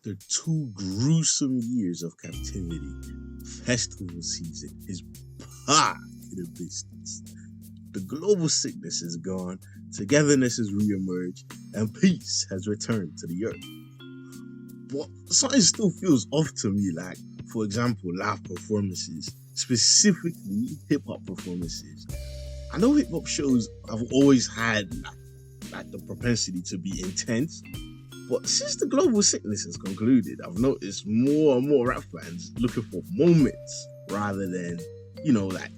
After 2 gruesome years of captivity, festival season is back in the business. The global sickness is gone, togetherness has re-emerged, and peace has returned to the earth. But something still feels off to me, like, for example, live performances, specifically hip-hop performances. I know hip-hop shows have always had like the propensity to be intense, but since the global sickness has concluded, I've noticed more and more rap fans looking for moments rather than, like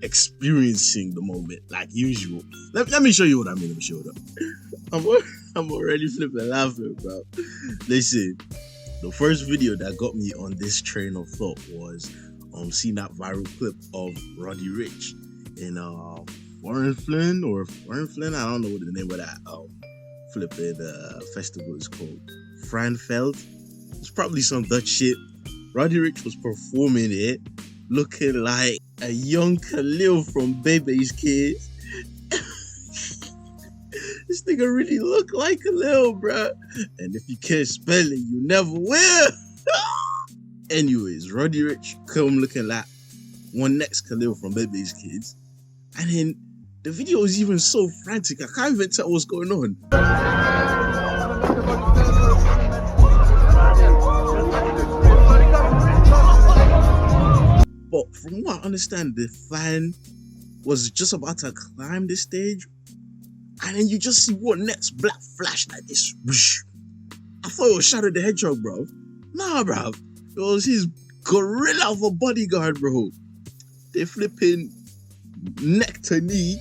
experiencing the moment like usual. Let me show you what I mean. Let me show it up. I'm already flipping laughing, bro. Listen, the first video that got me on this train of thought was seeing that viral clip of Roddy Ricch in Foreign Flynn. I don't know what the name of that flipping festival is called. Franfeld. It's probably some Dutch shit. Roddy Ricch was performing it, looking like a young Khalil from Bebe's Kids. This nigga really look like Khalil, bruh. And if you can't spell it, you never will. Anyways, Roddy Ricch come looking like one next Khalil from Bebe's Kids. And then the video is even so frantic, I can't even tell what's going on. But from what I understand, the fan was just about to climb the stage, and then you just see one next black flash like this. I thought it was Shadow the Hedgehog, bro. Nah, bro. It was his gorilla of a bodyguard, bro. They flipping neck to knee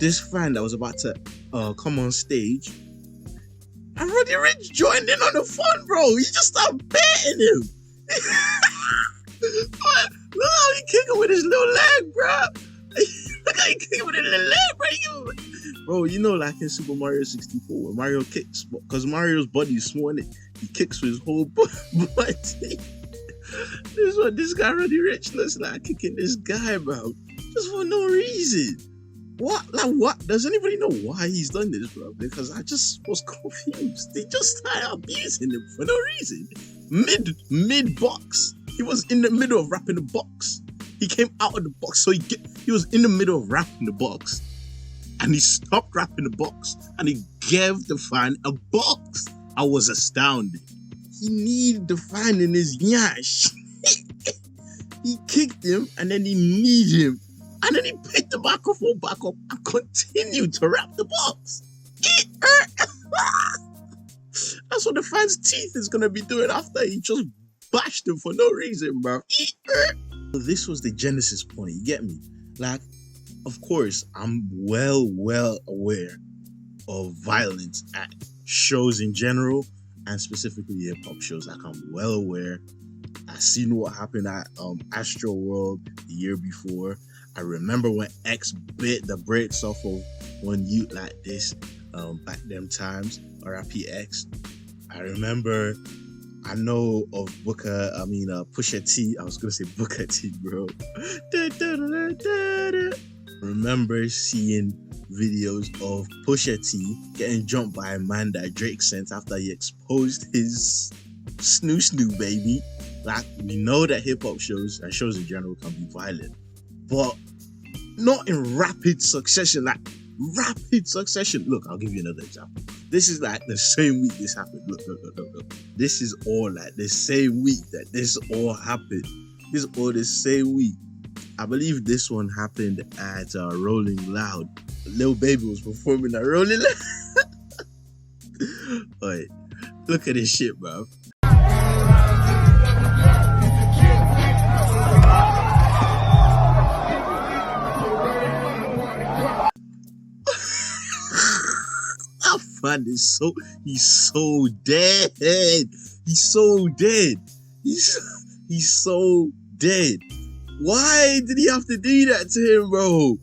this fan that was about to come on stage, and Roddy Ricch joined in on the fun, bro. He just started betting him. Look how he kicking with his little leg, bro. Look how he kicking with his little leg, bro. Bro, like in Super Mario 64, when Mario kicks, because Mario's body is small, and he kicks with his whole body. This guy Roddy Ricch looks like kicking this guy, bro, just for no reason. What? Like, what? Does anybody know why he's done this, bro? Because I just was confused. They just started abusing him for no reason. Mid box. He was in the middle of rapping the box. He came out of the box, so he was in the middle of rapping the box, and he stopped rapping the box, and he gave the fan a box. I was astounded. He needed the fan in his nyash. He kicked him, and then he kneed him. And then he picked the microphone back up and continued to rap the box. That's what the fan's teeth is going to be doing after he just bashed him for no reason, bro. This was the genesis point, you get me? Like, of course, I'm well aware of violence at shows in general, and specifically hip-hop shows. Like, I'm well aware. I've seen what happened at Astro World the year before. I remember when X bit the brakes off of one youth like this back them times, R.I.P. X. I know of Pusha T. I was going to say Booker T, bro. Remember seeing videos of Pusha T getting jumped by a man that Drake sent after he exposed his snoo baby. Like, we know that hip-hop shows and shows in general can be violent, but not in rapid succession. Look, I'll give you another example. This is like the same week this happened. Look. This is all like the same week that this all happened. This is all the same week. I believe this one happened at Rolling Loud. Lil Baby was performing at Rolling Loud. Wait, look at this shit, bro. Man, he's so dead. He's so dead. Why did he have to do that to him, bro?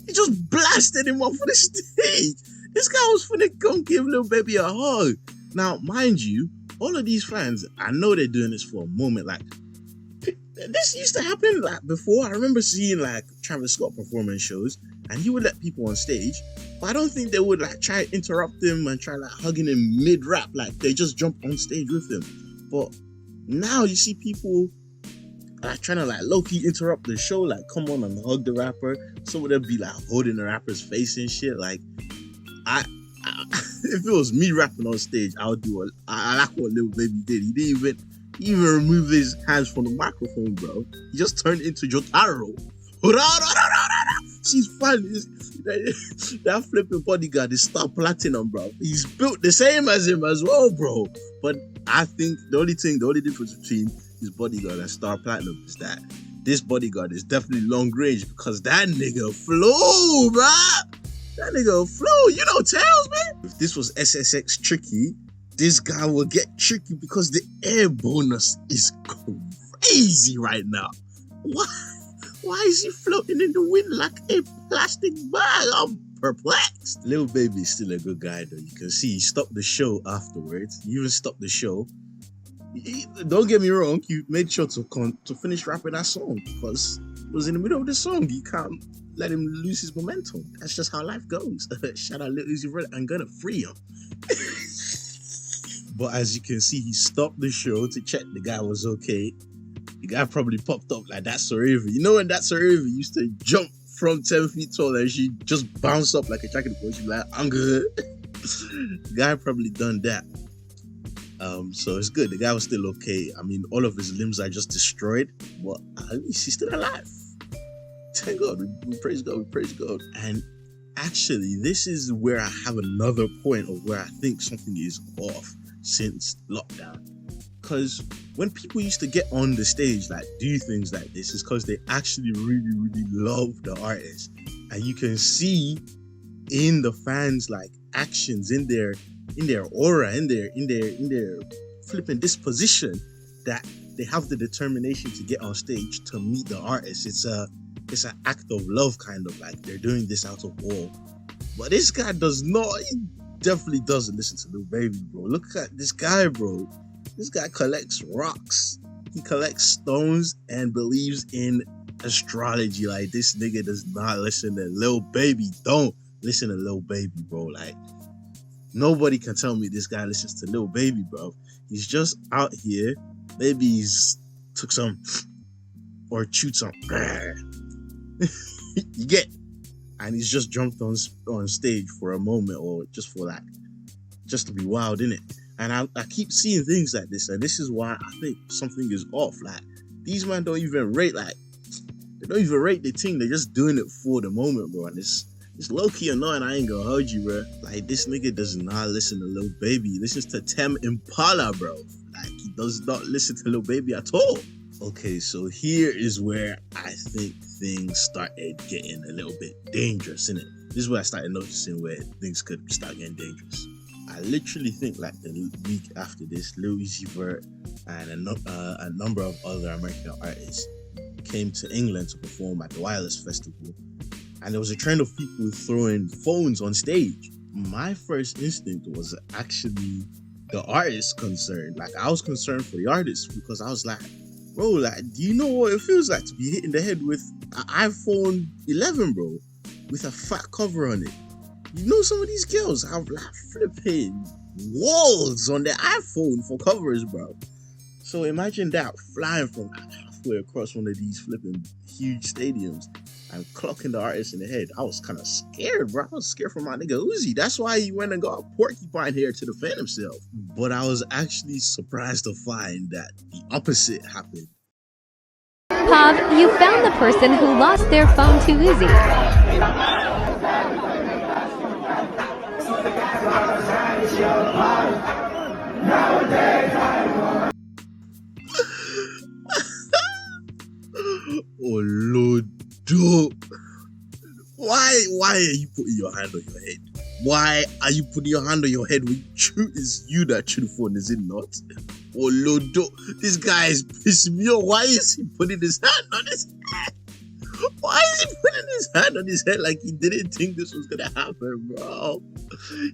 He just blasted him off of the stage. This guy was finna come give Lil Baby a hug. Now, mind you, all of these fans, I know they're doing this for a moment. Like, this used to happen like before. I remember seeing like Travis Scott performing shows, and he would let people on stage, but I don't think they would like try to interrupt him and try like hugging him mid-rap. Like, they just jump on stage with him. But now you see people trying to like low-key interrupt the show, like come on and hug the rapper. Some of them be like holding the rapper's face and shit. Like I if it was me rapping on stage, I would do I like what Lil Baby did. He didn't even remove his hands from the microphone, bro. He just turned into Jotaro. She's fun. That flipping bodyguard is Star Platinum, bro. He's built the same as him as well, bro. But I think the only difference between his bodyguard and Star Platinum is that this bodyguard is definitely long range, because that nigga flew, bro. That nigga flew. You know Tails, man. If this was SSX tricky, this guy will get tricky because the air bonus is crazy right now. Why is he floating in the wind like a plastic bag? I'm perplexed. Lil Baby is still a good guy though. You can see he stopped the show afterwards. He even stopped the show. Don't get me wrong, he made sure to finish rapping that song, because it was in the middle of the song. You can't let him lose his momentum. That's just how life goes. Shout out Lil Uzi Vert, I'm gonna free him. But as you can see, he stopped the show to check the guy was okay. The guy probably popped up like That's Forever. You know when That's Forever used to jump from 10 feet tall and she just bounced up like a jacket ball. She'd be like, I'm good. The guy probably done that. So it's good. The guy was still okay. I mean, all of his limbs are just destroyed, but at least he's still alive. Thank God. We praise God. We praise God. And actually, this is where I have another point of where I think something is off since lockdown. Because when people used to get on the stage, like do things like this, is because they actually really, really love the artist. And you can see in the fans' like actions, in their aura, in their flipping disposition, that they have the determination to get on stage to meet the artist. It's an act of love, kind of like they're doing this out of awe. But this guy does not. He definitely doesn't listen to Lil Baby, bro. Look at this guy, bro. This guy collects rocks. He collects stones and believes in astrology. Like, this nigga does not listen to Lil Baby. Don't listen to Lil Baby, bro. Like, nobody can tell me this guy listens to Lil Baby, bro. He's just out here. Maybe he's took some or chewed some. You get? And he's just jumped on stage for a moment, or just to be wild, innit? And I keep seeing things like this, and this is why I think something is off. Like, these men don't even rate the thing. They're just doing it for the moment, bro. And it's low-key annoying. I ain't gonna hold you, bro. Like, this nigga does not listen to Lil Baby. He listens to Tem Impala, bro. Like, he does not listen to Lil Baby at all. Okay, so here is where I think things started getting a little bit dangerous, innit? This is where I started noticing where things could start getting dangerous. I literally think like the week after this, Lil Uzi Vert and a number of other American artists came to England to perform at the Wireless Festival, and there was a trend of people throwing phones on stage. My first instinct was actually the artist concerned. Like, I was concerned for the artist, because I was like, bro, like, do you know what it feels like to be hit in the head with an iPhone 11, bro, with a fat cover on it? You know, some of these girls have like flipping walls on their iPhone for covers, bro. So imagine that flying from halfway across one of these flipping huge stadiums and clocking the artist in the head. I was kind of scared, bro. I was scared for my nigga Uzi. That's why he went and got a porcupine hair to defend himself. But I was actually surprised to find that the opposite happened. Pav, you found the person who lost their phone to Uzi. Oh Lord, dude. Why are you putting your hand on your head? Why are you putting your hand on your head when it's you that threw the phone, is it not? Oh Lord, this guy is pissing me off. Why is he putting his hand on his head? Why is he putting his hand on his head like he didn't think this was gonna happen, bro?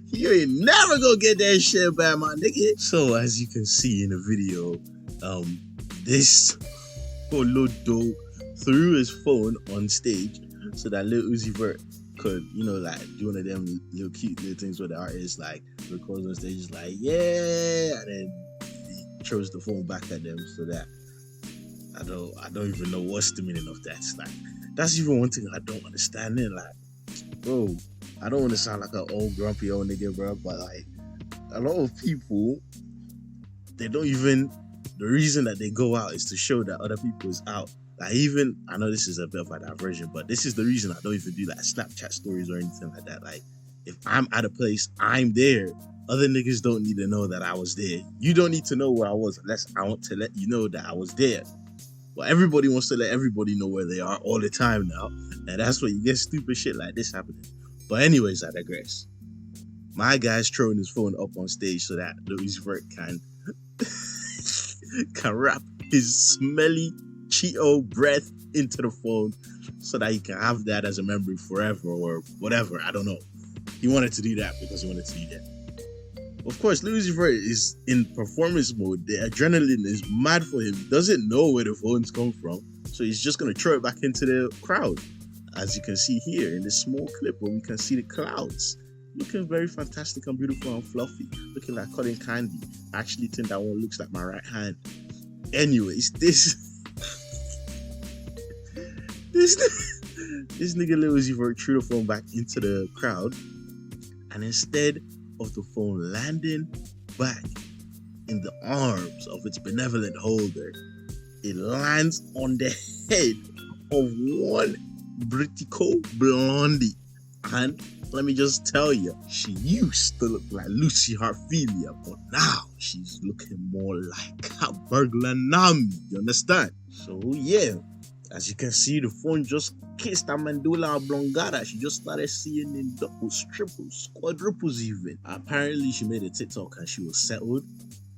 You ain't never gonna get that shit back, my nigga. So as you can see in the video, this Olodo threw his phone on stage so that Lil Uzi Vert could, you know, like do one of them little cute little things where the artist like records on stage, like, yeah, and then he throws the phone back at them so that I don't even know what's the meaning of that. It's like, that's even one thing I don't understand. Then, like, bro, I don't want to sound like an old grumpy old nigga, bro, but like, a lot of people, they don't even, the reason that they go out is to show that other people is out. Like, even, I know this is a bit of a diversion, but this is the reason I don't even do like Snapchat stories or anything like that. Like, if I'm at a place, I'm there. Other niggas don't need to know that I was there. You don't need to know where I was unless I want to let you know that I was there. But everybody wants to let everybody know where they are all the time now. And that's where you get stupid shit like this happening. But anyways, I digress. My guy's throwing his phone up on stage so that Louis Vert can wrap his smelly Cheeto breath into the phone so that he can have that as a memory forever or whatever. I don't know. He wanted to do that because he wanted to do that. Of course, Louis Vert is in performance mode. The adrenaline is mad for him. He doesn't know where the phones come from. So he's just going to throw it back into the crowd. As you can see here in this small clip where we can see the clouds. Looking very fantastic and beautiful and fluffy. Looking like cotton candy. I actually think that one looks like my right hand. Anyways, this nigga Louis Vert threw the phone back into the crowd. And instead of the phone landing back in the arms of its benevolent holder, it lands on the head of one Britico Blondie. And let me just tell you, she used to look like Lucy Harfilia, but now she's looking more like a burglar Nami. You understand? So yeah, as you can see, the phone just kissed a medulla oblongata. She just started seeing in doubles, triples, quadruples even. Apparently, she made a TikTok and she was settled.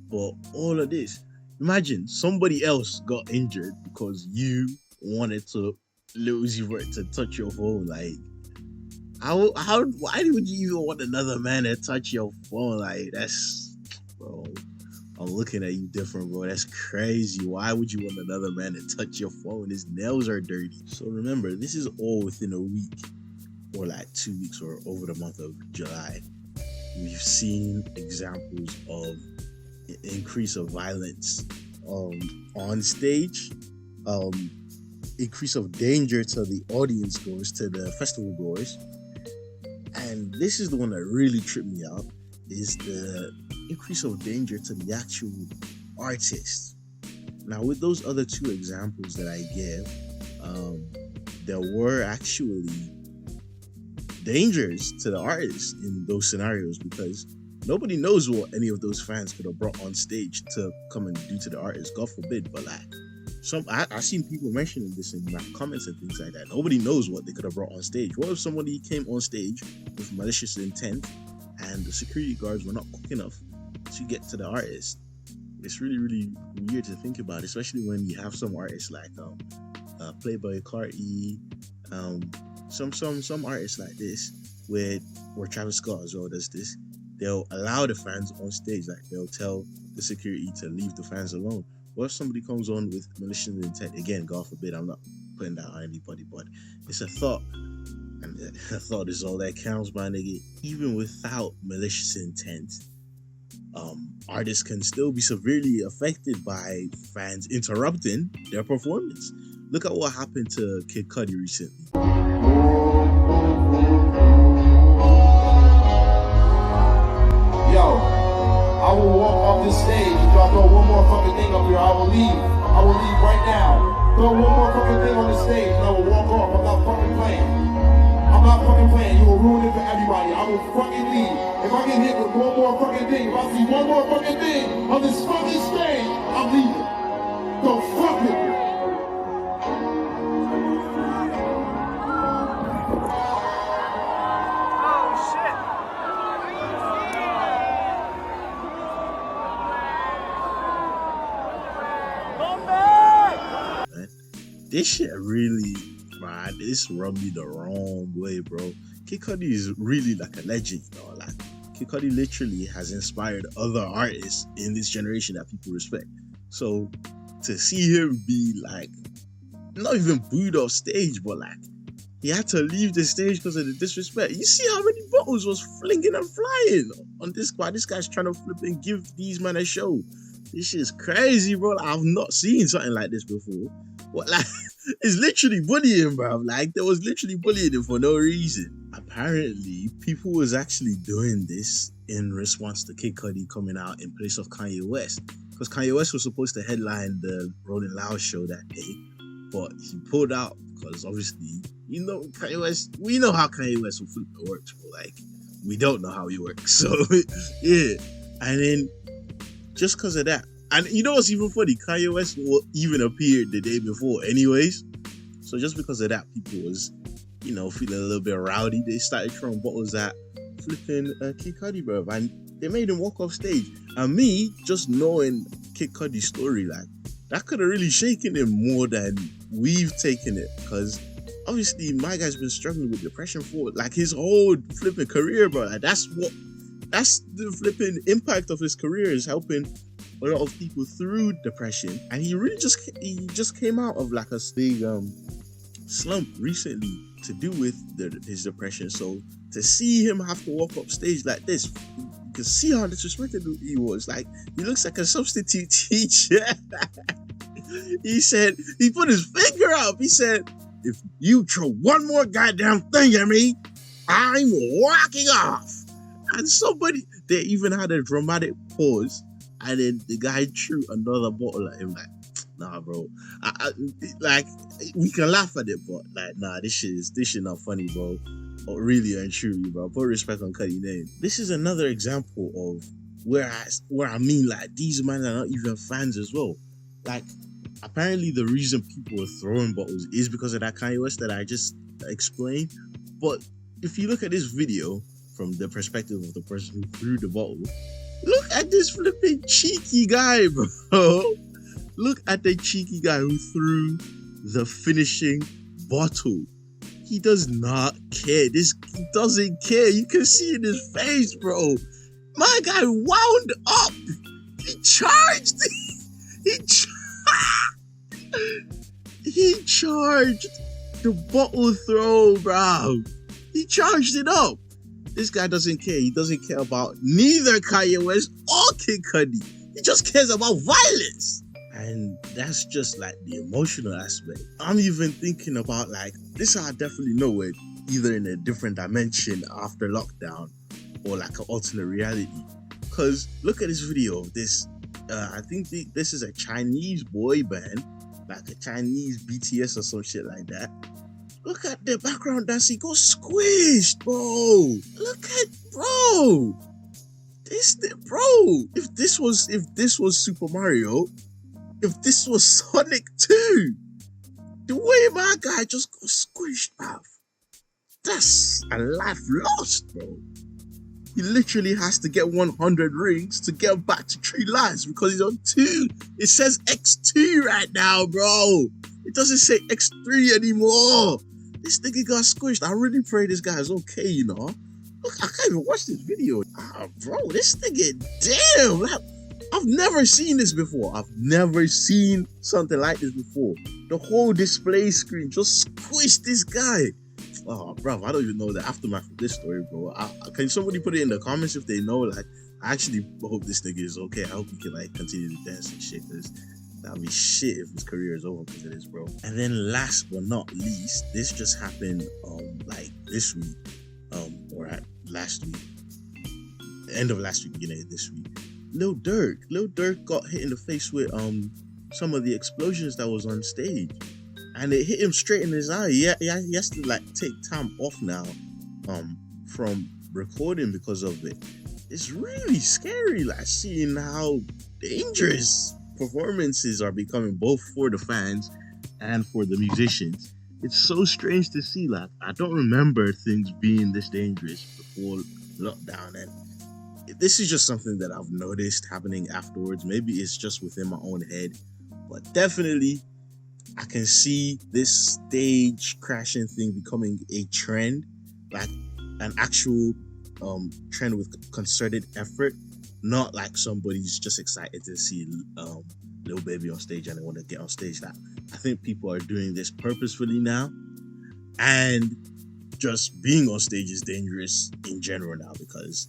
But all of this, imagine somebody else got injured because you wanted to Louis Vert to touch your phone. Like, why would you even want another man to touch your phone? Like, that's, bro, I'm looking at you different, bro. That's crazy. Why would you want another man to touch your phone? His nails are dirty. So remember, this is all within a week or like 2 weeks or over the month of July. We've seen examples of increase of violence on stage, increase of danger to the audience goers, to the festival goers. And this is the one that really tripped me out, is the increase of danger to the actual artist. Now, with those other two examples that I gave, there were actually dangers to the artist in those scenarios because nobody knows what any of those fans could have brought on stage to come and do to the artist. God forbid, but like, I've seen people mentioning this in my comments and things like that. Nobody knows what they could have brought on stage. What if somebody came on stage with malicious intent and the security guards were not quick enough to get to the artist? It's really, really weird to think about, especially when you have some artists like Playboy Carti, some artists like this, or Travis Scott as well does this. They'll allow the fans on stage, like they'll tell the security to leave the fans alone. What if somebody comes on with malicious intent? Again, God forbid, I'm not putting that on anybody, but it's a thought. And a thought is all that counts, my nigga. Even without malicious intent, artists can still be severely affected by fans interrupting their performance. Look at what happened to Kid Cudi recently. I will walk off this stage. If y'all throw one more fucking thing up here, I will leave. I will leave right now. Throw one more fucking thing on the stage and I will walk off. I'm not fucking playing. I'm not fucking playing. You will ruin it for everybody. I will fucking leave. If I get hit with one more fucking thing, if I see one more fucking thing on this fucking stage, I'm leaving. Don't fuck with me. This shit really, man, this rubbed me the wrong way, bro. Kid Cudi is really like a legend, you know. Like, Kid Cudi literally has inspired other artists in this generation that people respect. So to see him be like, not even booed off stage, but like, he had to leave the stage because of the disrespect. You see how many bottles was flinging and flying on this guy. This guy's trying to flip and give these men a show. This shit's crazy, bro. Like, I've not seen something like this before. What, like, it's literally bullying, bro. Like, there was literally bullying him for no reason. Apparently, people was actually doing this in response to Kid Cudi coming out in place of Kanye West. Because Kanye West was supposed to headline the Rolling Loud show that day, but he pulled out because obviously, you know, Kanye West, we know how Kanye West will flip it works, bro. Like, we don't know how he works. So, yeah. And then, just because of that, and you know what's even funny? Kanye West even appeared the day before anyways. So just because of that, people was, you know, feeling a little bit rowdy. They started throwing bottles at flipping Kid Cudi, bro. And they made him walk off stage. And me, just knowing Kid Cudi's story, like, that could have really shaken him more than we've taken it. Because obviously my guy's been struggling with depression for like his whole flipping career, bro. Like, that's the flipping impact of his career, is helping a lot of people through depression. And he really just came out of like a big slump recently to do with his depression. So to see him have to walk up stage like this, you can see how disrespected he was. Like, he looks like a substitute teacher. He put his finger up. He said, if you throw one more goddamn thing at me, I'm walking off. And they even had a dramatic pause, and then the guy threw another bottle at him. Like, nah, bro. Like, we can laugh at it, but like, nah, this shit not funny, bro. Or really and truly, bro. Put respect on Cudi's name. This is another example of where I mean, like, these men are not even fans as well. Like, apparently the reason people are throwing bottles is because of that Kanye West that I just explained. But if you look at this video from the perspective of the person who threw the bottle, look at this flipping cheeky guy, bro. Look at the cheeky guy who threw the finishing bottle. He does not care. He doesn't care. You can see in his face, bro. My guy wound up. He charged. He charged the bottle throw, bro. He charged it up. This guy doesn't care. He doesn't care about neither Kanye West or Kid Cudi. He just cares about violence. And that's just like the emotional aspect. I'm even thinking about, like, this I definitely know it, either in a different dimension after lockdown or like an alternate reality. Because look at this video of this. I think this is a Chinese boy band, like a Chinese BTS or some shit like that. Look at the background dance. He got squished, bro. Look at, bro. Bro. If this was Super Mario, if this was Sonic 2, the way my guy just got squished, bruv, that's a life lost, bro. He literally has to get 100 rings to get back to 3 lives because he's on 2. It says X2 right now, bro. It doesn't say X3 anymore. This nigga got squished. I really pray this guy is okay, you know. Look, I can't even watch this video. Bro, this nigga, damn. Like, I've never seen this before. I've never seen something like this before. The whole display screen just squished this guy. Oh, bro, I don't even know the aftermath of this story, bro. Can somebody put it in the comments if they know? Like, I actually hope this nigga is okay. I hope he can, like, continue to dance and shit, because that'd be shit if his career is over because of this, bro. And then last but not least, this just happened, like, this week, or last week, end of last week, beginning of this week. Lil Durk got hit in the face with some of the explosions that was on stage, and it hit him straight in his eye. He has to, like, take time off now from recording because of it. It's really scary, like, seeing how dangerous performances are becoming, both for the fans and for the musicians. It's so strange to see. Like, I don't remember things being this dangerous before lockdown, and this is just something that I've noticed happening afterwards. Maybe it's just within my own head, but definitely I can see this stage crashing thing becoming a trend, like an actual trend with concerted effort, not like somebody's just excited to see Lil Baby on stage and they want to get on stage. Like, I think people are doing this purposefully now, and just being on stage is dangerous in general now, because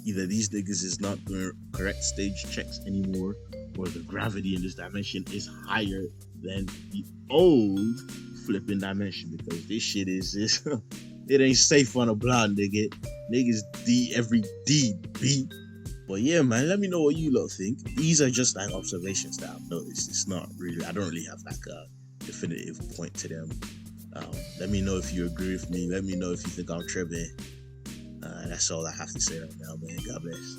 either these niggas is not doing correct stage checks anymore, or the gravity in this dimension is higher than the old flipping dimension, because this shit is just it ain't safe on a blonde, nigga. Niggas D every D beat. But yeah, man, let me know what you lot think. These are just like observations that I've noticed. It's not really, I don't really have like a definitive point to them. Let me know if you agree with me. Let me know if you think I'm tripping. That's all I have to say right now, man. God bless.